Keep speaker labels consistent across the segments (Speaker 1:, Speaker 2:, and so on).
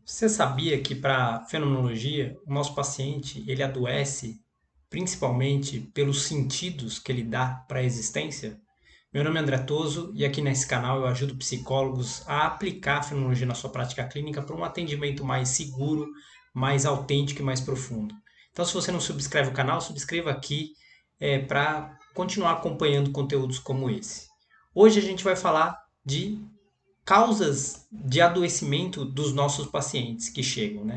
Speaker 1: Você sabia que para fenomenologia, o nosso paciente, ele adoece principalmente pelos sentidos que ele dá para a existência? Meu nome é André Toso e aqui nesse canal eu ajudo psicólogos a aplicar a fenomenologia na sua prática clínica para um atendimento mais seguro, mais autêntico e mais profundo. Então, se você não subscreve o canal, subscreva aqui para continuar acompanhando conteúdos como esse. Hoje a gente vai falar de causas de adoecimento dos nossos pacientes que chegam, né?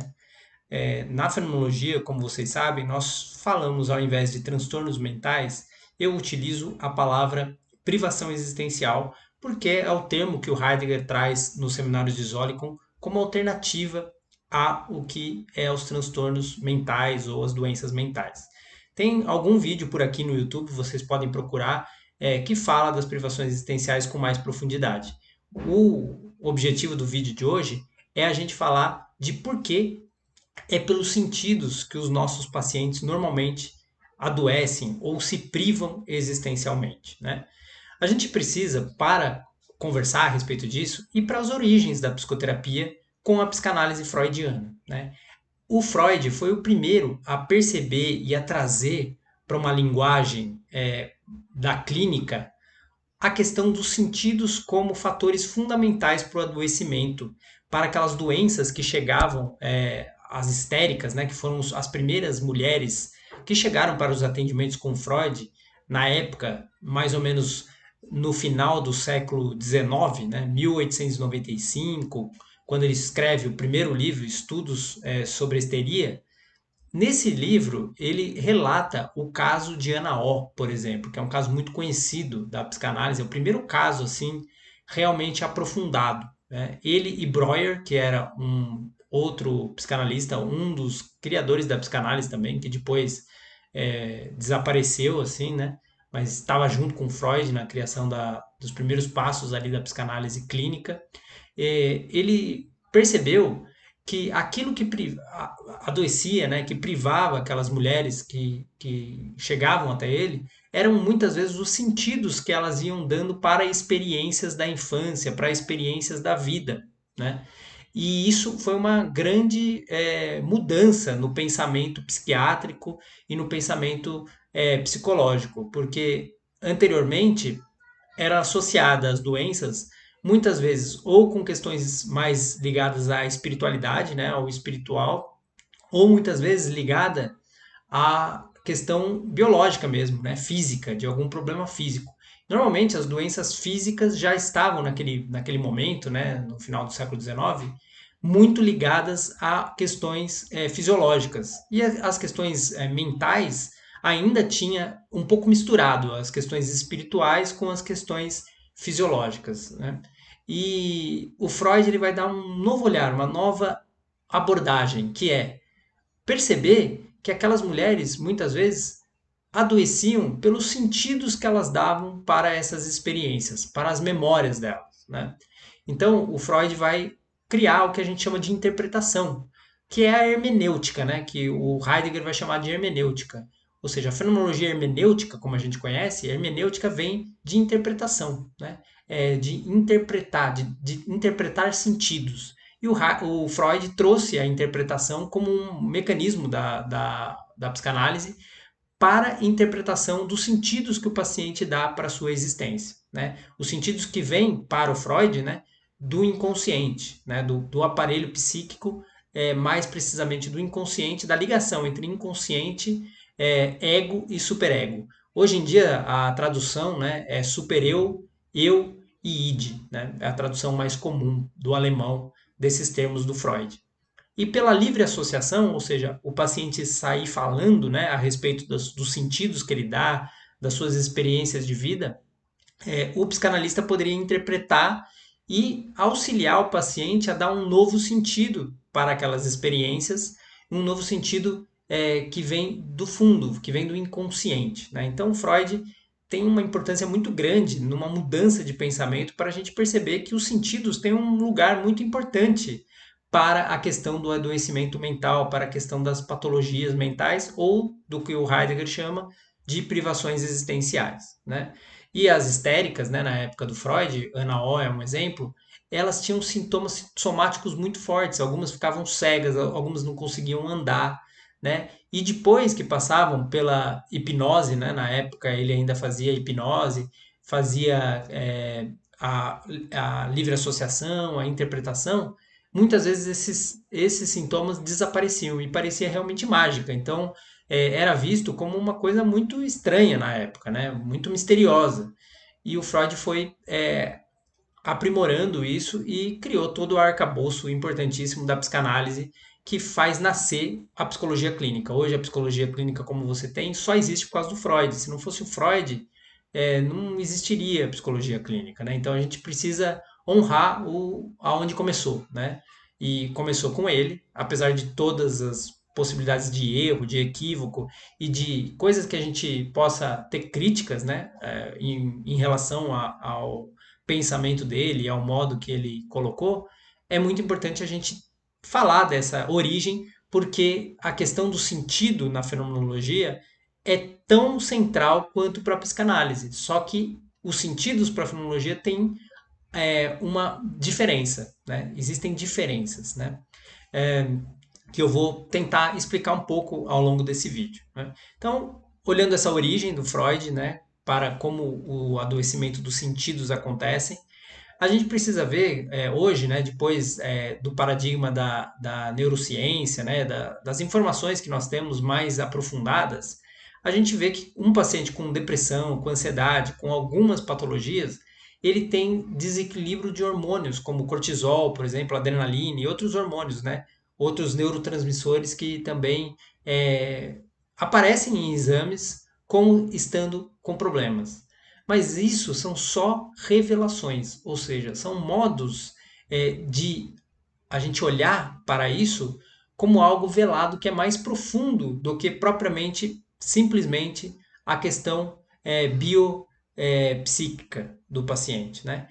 Speaker 1: Na fenomenologia, como vocês sabem, nós falamos, ao invés de transtornos mentais, eu utilizo a palavra privação existencial, porque é o termo que o Heidegger traz nos seminários de Zolikon como alternativa a o que é os transtornos mentais ou as doenças mentais. Tem algum vídeo por aqui no YouTube, vocês podem procurar, que fala das privações existenciais com mais profundidade. O objetivo do vídeo de hoje é a gente falar de por que é pelos sentidos que os nossos pacientes normalmente adoecem ou se privam existencialmente, né? A gente precisa, para conversar a respeito disso, ir para as origens da psicoterapia com a psicanálise freudiana, né? O Freud foi o primeiro a perceber e a trazer para uma linguagem da clínica a questão dos sentidos como fatores fundamentais para o adoecimento, para aquelas doenças que chegavam, as histéricas, né, que foram as primeiras mulheres que chegaram para os atendimentos com Freud, na época, mais ou menos no final do século XIX, né, 1895, quando ele escreve o primeiro livro, Estudos sobre a Histeria. Nesse livro, ele relata o caso de Ana O, por exemplo, que é um caso muito conhecido da psicanálise, é o primeiro caso assim realmente aprofundado, né? Ele e Breuer, que era um outro psicanalista, um dos criadores da psicanálise também, que depois desapareceu assim, né? Mas estava junto com Freud na criação dos primeiros passos ali da psicanálise clínica. Ele percebeu que aquilo que adoecia, né, que privava aquelas mulheres que chegavam até ele, eram muitas vezes os sentidos que elas iam dando para experiências da infância, para experiências da vida, né? E isso foi uma grande mudança no pensamento psiquiátrico e no pensamento psicológico, porque anteriormente era associada às doenças muitas vezes ou com questões mais ligadas à espiritualidade, né, ao espiritual, ou muitas vezes ligada à questão biológica mesmo, né, física, de algum problema físico. Normalmente as doenças físicas já estavam naquele momento, né, no final do século XIX, muito ligadas a questões fisiológicas. E as questões mentais ainda tinha um pouco misturado as questões espirituais com as questões fisiológicas, né? E o Freud ele vai dar um novo olhar, uma nova abordagem, que é perceber que aquelas mulheres muitas vezes adoeciam pelos sentidos que elas davam para essas experiências, para as memórias delas, né? Então, o Freud vai criar o que a gente chama de interpretação, que é a hermenêutica, né? Que o Heidegger vai chamar de hermenêutica. Ou seja, a fenomenologia hermenêutica, como a gente conhece, a hermenêutica vem de interpretação, né? De interpretar, de interpretar sentidos. E o Freud trouxe a interpretação como um mecanismo da psicanálise para a interpretação dos sentidos que o paciente dá para a sua existência, né? Os sentidos que vêm para o Freud, né, do inconsciente, né, do aparelho psíquico, mais precisamente do inconsciente, da ligação entre inconsciente, ego e superego. Hoje em dia a tradução, né, é supereu, eu e id, né? É a tradução mais comum do alemão desses termos do Freud. E pela livre associação, ou seja, o paciente sair falando, né, a respeito dos sentidos que ele dá, das suas experiências de vida, o psicanalista poderia interpretar e auxiliar o paciente a dar um novo sentido para aquelas experiências, um novo sentido que vem do fundo, que vem do inconsciente, né? Então, Freud tem uma importância muito grande numa mudança de pensamento para a gente perceber que os sentidos têm um lugar muito importante para a questão do adoecimento mental, para a questão das patologias mentais ou do que o Heidegger chama de privações existenciais, né? E as histéricas, né, na época do Freud, Ana O é um exemplo, elas tinham sintomas somáticos muito fortes. Algumas ficavam cegas, algumas não conseguiam andar, né? E depois que passavam pela hipnose, né? Na época ele ainda fazia hipnose, fazia a, a livre associação, a interpretação, muitas vezes esses sintomas desapareciam e parecia realmente mágica. Então, era visto como uma coisa muito estranha na época, né? Muito misteriosa. E o Freud foi aprimorando isso e criou todo o arcabouço importantíssimo da psicanálise que faz nascer a psicologia clínica. Hoje a psicologia clínica como você tem só existe por causa do Freud. Se não fosse o Freud, não existiria psicologia clínica, né? Então a gente precisa honrar aonde começou, né? E começou com ele, apesar de todas as possibilidades de erro, de equívoco e de coisas que a gente possa ter críticas, né? Em relação ao pensamento dele, ao modo que ele colocou, é muito importante a gente falar dessa origem, porque a questão do sentido na fenomenologia é tão central quanto para a psicanálise. Só que os sentidos para a fenomenologia têm uma diferença, né? Existem diferenças, né? É, que eu vou tentar explicar um pouco ao longo desse vídeo, né? Então, olhando essa origem do Freud, né, para como o adoecimento dos sentidos acontecem, a gente precisa ver hoje, né, depois do paradigma da neurociência, né, das informações que nós temos mais aprofundadas, a gente vê que um paciente com depressão, com ansiedade, com algumas patologias, ele tem desequilíbrio de hormônios, como cortisol, por exemplo, adrenalina e outros hormônios, né, outros neurotransmissores que também aparecem em exames como estando com problemas. Mas isso são só revelações, ou seja, são modos de a gente olhar para isso como algo velado que é mais profundo do que propriamente, simplesmente, a questão biopsíquica do paciente, né?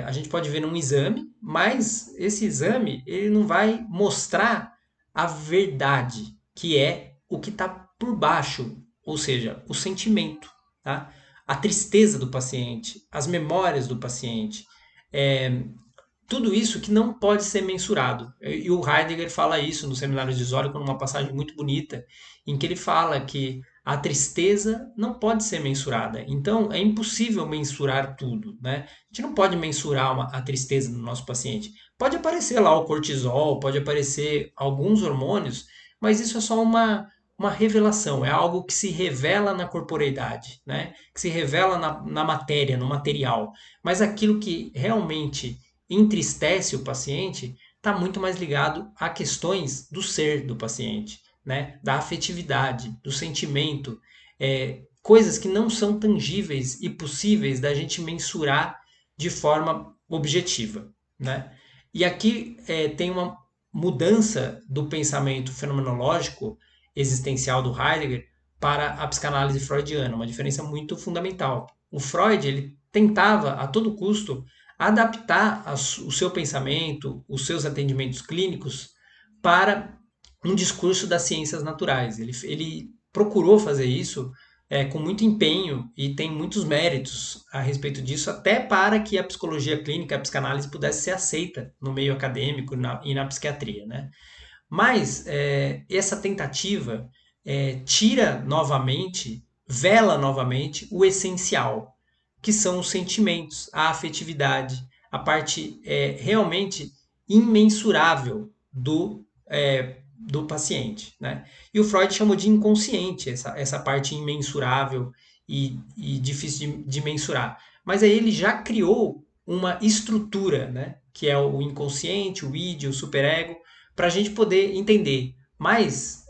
Speaker 1: A gente pode ver num exame, mas esse exame ele não vai mostrar a verdade, que é o que está por baixo, ou seja, o sentimento, tá? A tristeza do paciente, as memórias do paciente, tudo isso que não pode ser mensurado. E o Heidegger fala isso no Seminário de Zórico, numa passagem muito bonita, em que ele fala que a tristeza não pode ser mensurada. Então, é impossível mensurar tudo, né? A gente não pode mensurar a tristeza do nosso paciente. Pode aparecer lá o cortisol, pode aparecer alguns hormônios, mas isso é só uma revelação, é algo que se revela na corporeidade, né? Que se revela na matéria, no material. Mas aquilo que realmente entristece o paciente está muito mais ligado a questões do ser do paciente, né? Da afetividade, do sentimento, coisas que não são tangíveis e possíveis da gente mensurar de forma objetiva, né? E aqui tem uma mudança do pensamento fenomenológico existencial do Heidegger para a psicanálise freudiana, uma diferença muito fundamental. O Freud ele tentava a todo custo adaptar o seu pensamento, os seus atendimentos clínicos para um discurso das ciências naturais. Ele procurou fazer isso com muito empenho e tem muitos méritos a respeito disso, até para que a psicologia clínica, a psicanálise pudesse ser aceita no meio acadêmico e na psiquiatria, né? Mas essa tentativa tira novamente, vela novamente o essencial, que são os sentimentos, a afetividade, a parte realmente imensurável do paciente, né? E o Freud chamou de inconsciente essa parte imensurável e difícil de mensurar. Mas aí ele já criou uma estrutura, né? Que é o inconsciente, o id, o superego, para a gente poder entender. Mas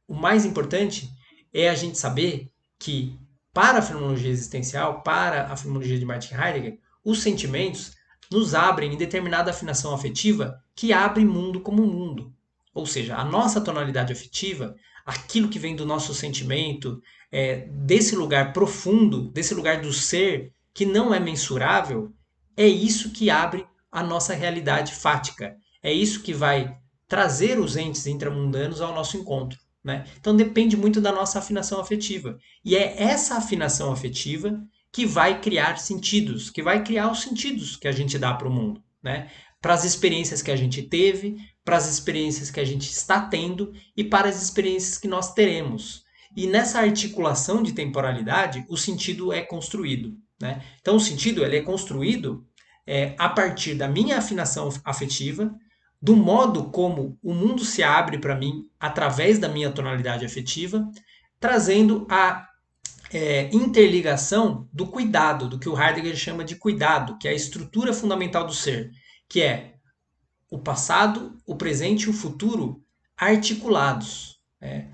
Speaker 1: o mais importante é a gente saber que para a fenomenologia existencial, para a fenomenologia de Martin Heidegger, os sentimentos nos abrem em determinada afinação afetiva que abre mundo como mundo. Ou seja, a nossa tonalidade afetiva, aquilo que vem do nosso sentimento, desse lugar profundo, desse lugar do ser que não é mensurável, é isso que abre a nossa realidade fática. É isso que vai trazer os entes intramundanos ao nosso encontro, né? Então depende muito da nossa afinação afetiva. E é essa afinação afetiva que vai criar sentidos, que vai criar os sentidos que a gente dá para o mundo, né? Para as experiências que a gente teve, para as experiências que a gente está tendo e para as experiências que nós teremos. E nessa articulação de temporalidade, o sentido é construído, né? Então, o sentido ele é construído a partir da minha afinação afetiva, do modo como o mundo se abre para mim através da minha tonalidade afetiva, trazendo a interligação do cuidado, do que o Heidegger chama de cuidado, que é a estrutura fundamental do ser, que é o passado, o presente e o futuro articulados.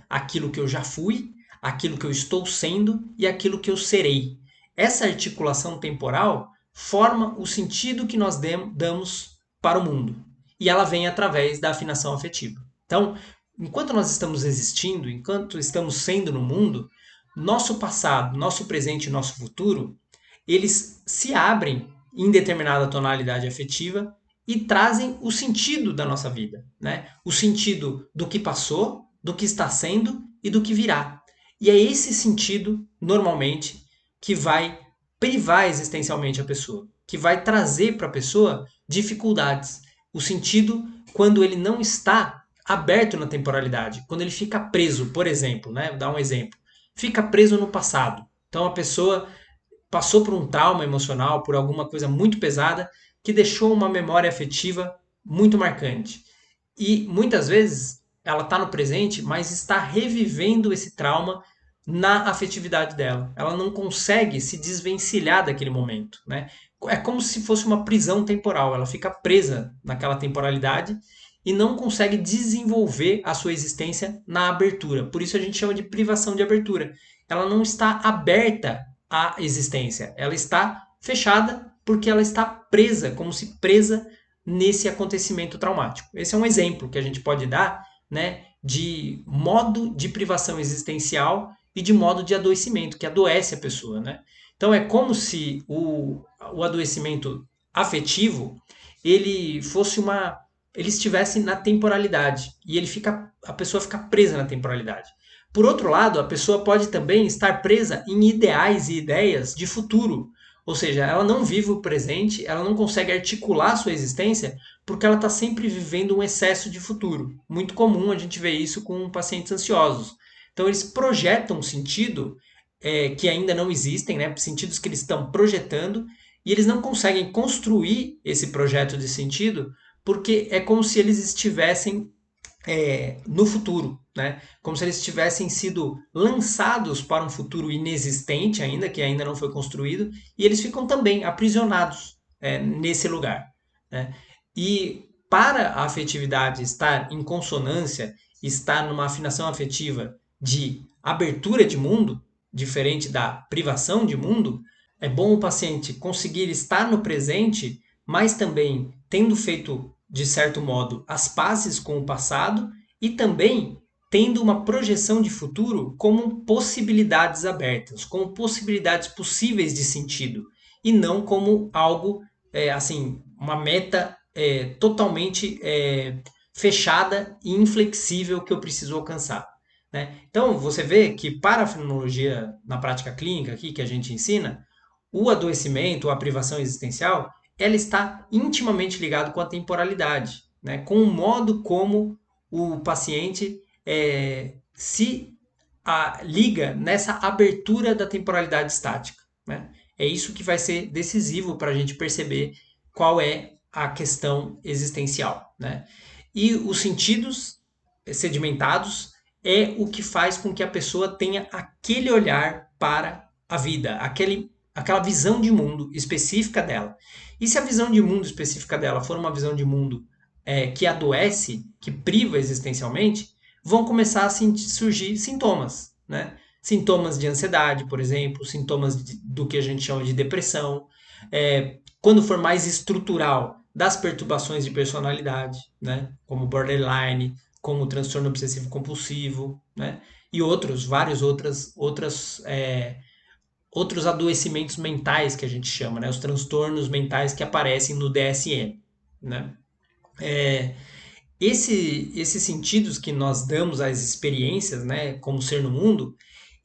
Speaker 1: Aquilo que eu já fui, aquilo que eu estou sendo e aquilo que eu serei. Essa articulação temporal forma o sentido que nós damos para o mundo. E ela vem através da afinação afetiva. Então, enquanto nós estamos existindo, enquanto estamos sendo no mundo, nosso passado, nosso presente e nosso futuro, eles se abrem em determinada tonalidade afetiva e trazem o sentido da nossa vida, né? O sentido do que passou, do que está sendo e do que virá. E é esse sentido, normalmente, que vai privar existencialmente a pessoa, que vai trazer para a pessoa dificuldades. O sentido quando ele não está aberto na temporalidade, quando ele fica preso, por exemplo, né? Vou dar um exemplo. Fica preso no passado. Então a pessoa passou por um trauma emocional, por alguma coisa muito pesada, que deixou uma memória afetiva muito marcante. E muitas vezes ela está no presente, mas está revivendo esse trauma na afetividade dela. Ela não consegue se desvencilhar daquele momento, né? É como se fosse uma prisão temporal. Ela fica presa naquela temporalidade e não consegue desenvolver a sua existência na abertura. Por isso a gente chama de privação de abertura. Ela não está aberta à existência. Ela está fechada porque ela está presa, como se presa nesse acontecimento traumático. Esse é um exemplo que a gente pode dar, né, de modo de privação existencial e de modo de adoecimento, que adoece a pessoa, né? Então é como se o adoecimento afetivo ele fosse ele estivesse na temporalidade e a pessoa fica presa na temporalidade. Por outro lado, a pessoa pode também estar presa em ideais e ideias de futuro, ou seja, ela não vive o presente, ela não consegue articular a sua existência porque ela está sempre vivendo um excesso de futuro. Muito comum a gente ver isso com pacientes ansiosos. Então eles projetam um sentido que ainda não existem, né? Sentidos que eles estão projetando e eles não conseguem construir esse projeto de sentido porque é como se eles estivessem no futuro, né? Como se eles tivessem sido lançados para um futuro inexistente ainda, que ainda não foi construído, e eles ficam também aprisionados nesse lugar, né? E para a afetividade estar em consonância, estar numa afinação afetiva de abertura de mundo, diferente da privação de mundo, é bom o paciente conseguir estar no presente, mas também tendo feito de certo modo, as pazes com o passado e também tendo uma projeção de futuro como possibilidades abertas, como possibilidades possíveis de sentido e não como algo, assim, uma meta totalmente fechada e inflexível que eu preciso alcançar. Né? Então, você vê que para a fenomenologia na prática clínica aqui que a gente ensina, o adoecimento, a privação existencial, ela está intimamente ligada com a temporalidade, né? Com o modo como o paciente se liga nessa abertura da temporalidade estática. Né? É isso que vai ser decisivo para a gente perceber qual é a questão existencial. Né? E os sentidos sedimentados é o que faz com que a pessoa tenha aquele olhar para a vida, aquela visão de mundo específica dela. E se a visão de mundo específica dela for uma visão de mundo que adoece, que priva existencialmente, vão começar a surgir sintomas, né? Sintomas de ansiedade, por exemplo, sintomas do que a gente chama de depressão. Quando for mais estrutural, das perturbações de personalidade, né? Como borderline, como transtorno obsessivo compulsivo, né? E vários outros adoecimentos mentais que a gente chama, né? Os transtornos mentais que aparecem no DSM, né? Esses sentidos que nós damos às experiências, né, como ser no mundo,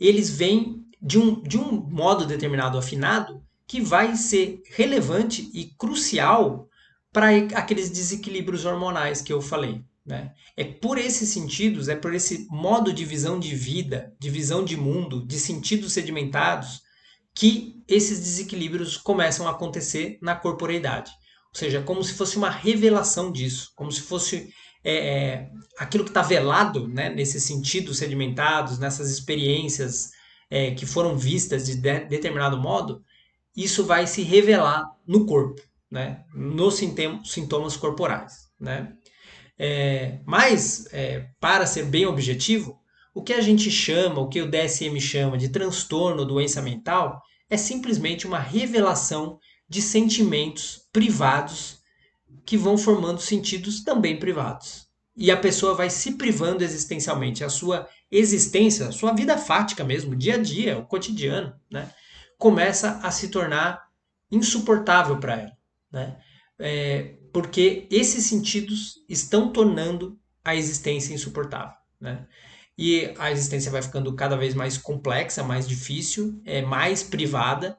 Speaker 1: eles vêm de um modo determinado afinado que vai ser relevante e crucial para aqueles desequilíbrios hormonais que eu falei. Né? É por esses sentidos, é por esse modo de visão de vida, de visão de mundo, de sentidos sedimentados, que esses desequilíbrios começam a acontecer na corporeidade. Ou seja, como se fosse uma revelação disso, como se fosse aquilo que está velado, né, nesses sentidos sedimentados, nessas experiências que foram vistas de determinado modo, isso vai se revelar no corpo, né, nos sintomas corporais. Né? Mas, para ser bem objetivo, o que a gente chama, o que o DSM chama de transtorno ou doença mental, é simplesmente uma revelação de sentimentos privados que vão formando sentidos também privados. E a pessoa vai se privando existencialmente. A sua existência, a sua vida fática mesmo, dia a dia, o cotidiano, né, começa a se tornar insuportável para ela. Né? Porque esses sentidos estão tornando a existência insuportável. Né? E a existência vai ficando cada vez mais complexa, mais difícil, mais privada.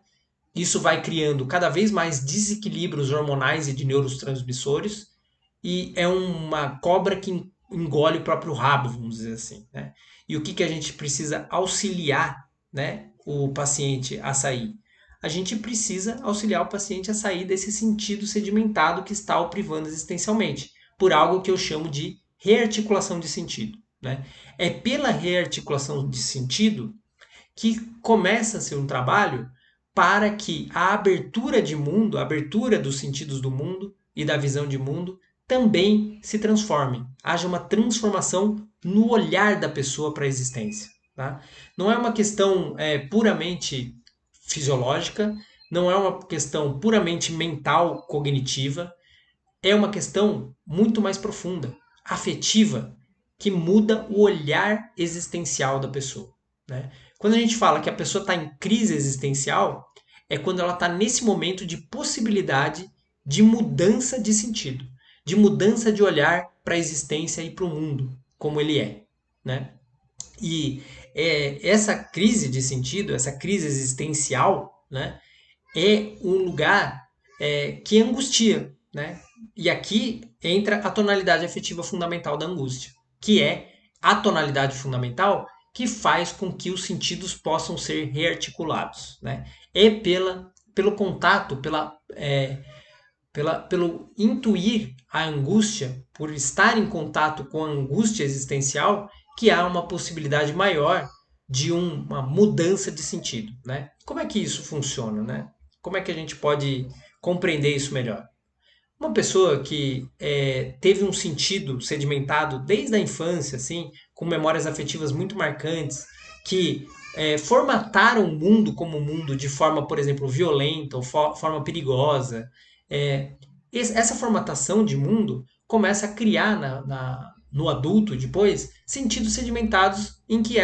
Speaker 1: Isso vai criando cada vez mais desequilíbrios hormonais e de neurotransmissores, e é uma cobra que engole o próprio rabo, vamos dizer assim. Né? E o que a gente precisa auxiliar, né, o paciente a sair? A gente precisa auxiliar o paciente a sair desse sentido sedimentado que está o privando existencialmente, por algo que eu chamo de rearticulação de sentido. Né? É pela rearticulação de sentido que começa a ser um trabalho para que a abertura de mundo, a abertura dos sentidos do mundo e da visão de mundo também se transforme. Haja uma transformação no olhar da pessoa para a existência. Tá? Não é uma questão puramente fisiológica, não é uma questão puramente mental, cognitiva, é uma questão muito mais profunda, afetiva, que muda o olhar existencial da pessoa. Né? Quando a gente fala que a pessoa está em crise existencial, é quando ela está nesse momento de possibilidade de mudança de sentido, de mudança de olhar para a existência e para o mundo, como ele é. Né? E essa crise de sentido, essa crise existencial, né, é um lugar que angustia. Né? E aqui entra a tonalidade afetiva fundamental da angústia, que é a tonalidade fundamental que faz com que os sentidos possam ser rearticulados. Né? É pelo contato, pelo intuir a angústia, por estar em contato com a angústia existencial, que há uma possibilidade maior de uma mudança de sentido. Né? Como é que isso funciona? Né? Como é que a gente pode compreender isso melhor? Uma pessoa que teve um sentido sedimentado desde a infância, assim, com memórias afetivas muito marcantes, que formataram o mundo como um mundo de forma, por exemplo, violenta ou forma perigosa. Essa formatação de mundo começa a criar no adulto, depois, sentidos sedimentados em que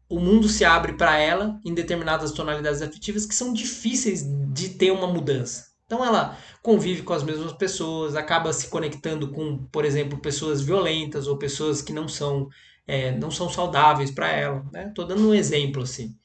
Speaker 1: o mundo se abre para ela em determinadas tonalidades afetivas que são difíceis de ter uma mudança. Então ela convive com as mesmas pessoas, acaba se conectando com, por exemplo, pessoas violentas ou pessoas que não são saudáveis para ela. Estou dando um exemplo assim.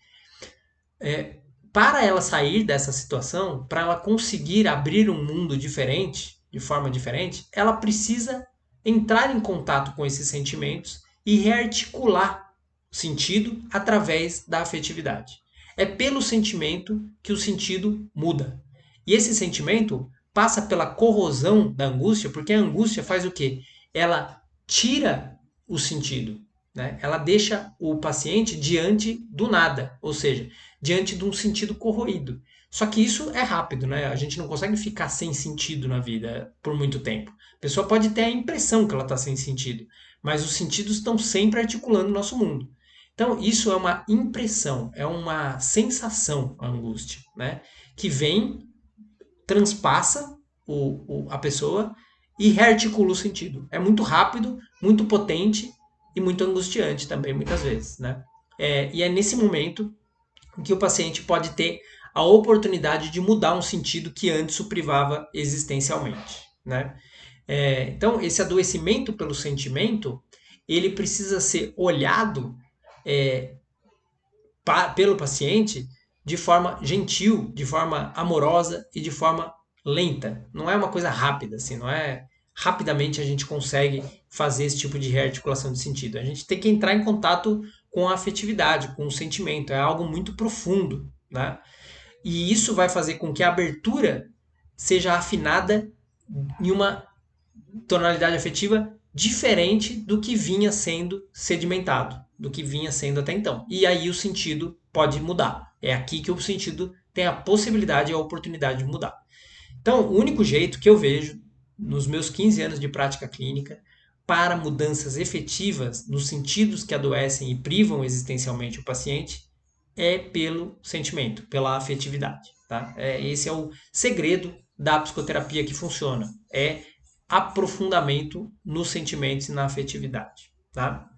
Speaker 1: Para ela sair dessa situação, para ela conseguir abrir um mundo diferente, de forma diferente, ela precisa entrar em contato com esses sentimentos e rearticular o sentido através da afetividade. É pelo sentimento que o sentido muda. E esse sentimento passa pela corrosão da angústia, porque a angústia faz o quê? Ela tira o sentido. Né? Ela deixa o paciente diante do nada, ou seja, diante de um sentido corroído. Só que isso é rápido, né? A gente não consegue ficar sem sentido na vida por muito tempo. A pessoa pode ter a impressão que ela está sem sentido, mas os sentidos estão sempre articulando o nosso mundo. Então, isso é uma impressão, é uma sensação, a angústia, né? Que vem, transpassa a pessoa e rearticula o sentido. É muito rápido, muito potente e muito angustiante também, muitas vezes. Né? E é nesse momento que o paciente pode ter a oportunidade de mudar um sentido que antes o privava existencialmente. Né? Então, esse adoecimento pelo sentimento, ele precisa ser olhado pelo paciente de forma gentil, de forma amorosa e de forma lenta. Não é uma coisa rápida, assim, não é rapidamente a gente consegue fazer esse tipo de rearticulação de sentido. A gente tem que entrar em contato com a afetividade, com o sentimento. É algo muito profundo, né? E isso vai fazer com que a abertura seja afinada em uma tonalidade afetiva diferente do que vinha sendo sedimentado, do que vinha sendo até então. E aí o sentido pode mudar. É aqui que o sentido tem a possibilidade e a oportunidade de mudar. Então, o único jeito que eu vejo nos meus 15 anos de prática clínica para mudanças efetivas nos sentidos que adoecem e privam existencialmente o paciente é pelo sentimento, pela afetividade. Tá? Esse é o segredo da psicoterapia que funciona. É aprofundamento nos sentimentos e na afetividade. Tá?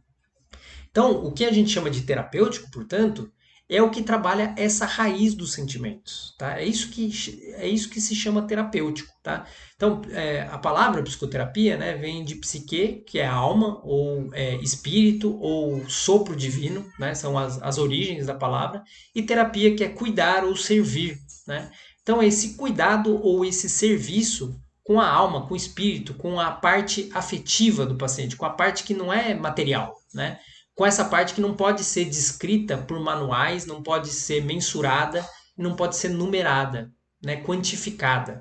Speaker 1: Então, o que a gente chama de terapêutico, portanto, é o que trabalha essa raiz dos sentimentos, tá? É isso que se chama terapêutico, tá? Então, a palavra psicoterapia, né, vem de psique, que é alma, ou espírito, ou sopro divino, né? São as origens da palavra, e terapia, que é cuidar ou servir, né? Então, esse cuidado ou esse serviço com a alma, com o espírito, com a parte afetiva do paciente, com a parte que não é material, né? Com essa parte que não pode ser descrita por manuais, não pode ser mensurada, não pode ser numerada, né, quantificada.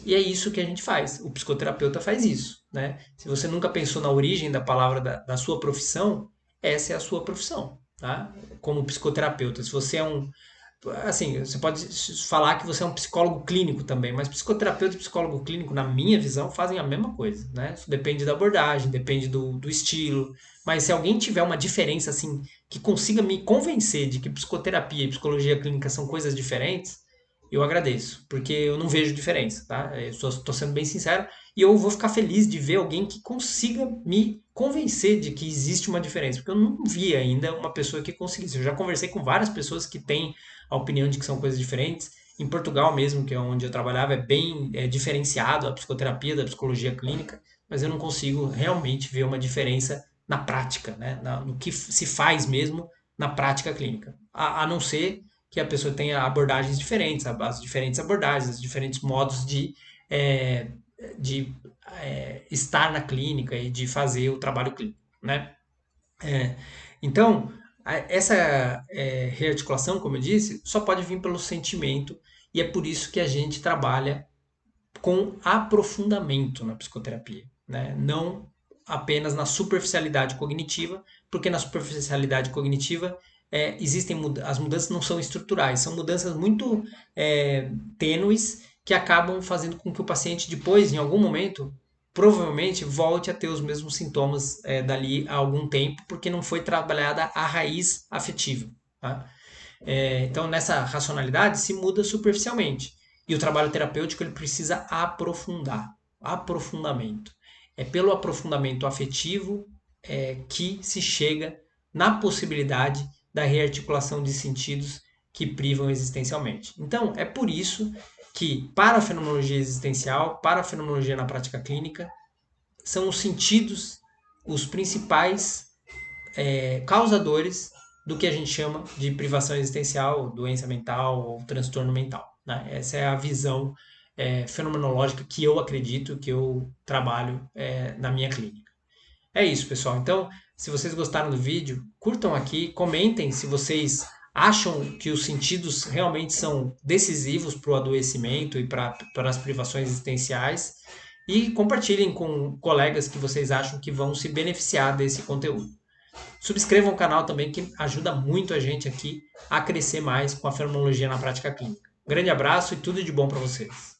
Speaker 1: E é isso que a gente faz. O psicoterapeuta faz isso. Né? Se você nunca pensou na origem da palavra da sua profissão, essa é a sua profissão. Tá? Como psicoterapeuta. Se você é um. Assim, você pode falar que você é um psicólogo clínico também, mas psicoterapeuta e psicólogo clínico, na minha visão, fazem a mesma coisa, né? Isso depende da abordagem, depende do estilo, mas se alguém tiver uma diferença, assim, que consiga me convencer de que psicoterapia e psicologia clínica são coisas diferentes, eu agradeço, porque eu não vejo diferença, tá? Eu estou sendo bem sincero e eu vou ficar feliz de ver alguém que consiga me convencer de que existe uma diferença, porque eu não vi ainda uma pessoa que conseguisse. Eu já conversei com várias pessoas que têm a opinião de que são coisas diferentes. Em Portugal mesmo, que é onde eu trabalhava, é bem diferenciado a psicoterapia da psicologia clínica, mas eu não consigo realmente ver uma diferença na prática, né? No que se faz mesmo na prática clínica. A não ser que a pessoa tenha abordagens diferentes, as diferentes abordagens, os diferentes modos é, de estar na clínica e de fazer o trabalho clínico, né? É, então, essa rearticulação, como eu disse, só pode vir pelo sentimento e é por isso que a gente trabalha com aprofundamento na psicoterapia, né? Não apenas na superficialidade cognitiva, porque na superficialidade cognitiva existem as mudanças não são estruturais, são mudanças muito tênues que acabam fazendo com que o paciente depois, em algum momento, provavelmente volte a ter os mesmos sintomas dali a algum tempo, porque não foi trabalhada a raiz afetiva. Tá? Então, nessa racionalidade, se muda superficialmente. E o trabalho terapêutico ele precisa aprofundar. Aprofundamento. É pelo aprofundamento afetivo que se chega na possibilidade da rearticulação de sentidos que privam existencialmente. Então, é por isso que, para a fenomenologia existencial, para a fenomenologia na prática clínica, são os sentidos os principais causadores do que a gente chama de privação existencial, doença mental ou transtorno mental. Né? Essa é a visão fenomenológica que eu acredito, que eu trabalho na minha clínica. É isso, pessoal. Então, se vocês gostaram do vídeo, curtam aqui, comentem se vocês acham que os sentidos realmente são decisivos para o adoecimento e para as privações existenciais e compartilhem com colegas que vocês acham que vão se beneficiar desse conteúdo. Subscrevam o canal também, que ajuda muito a gente aqui a crescer mais com a fenomenologia na prática clínica. Um grande abraço e tudo de bom para vocês.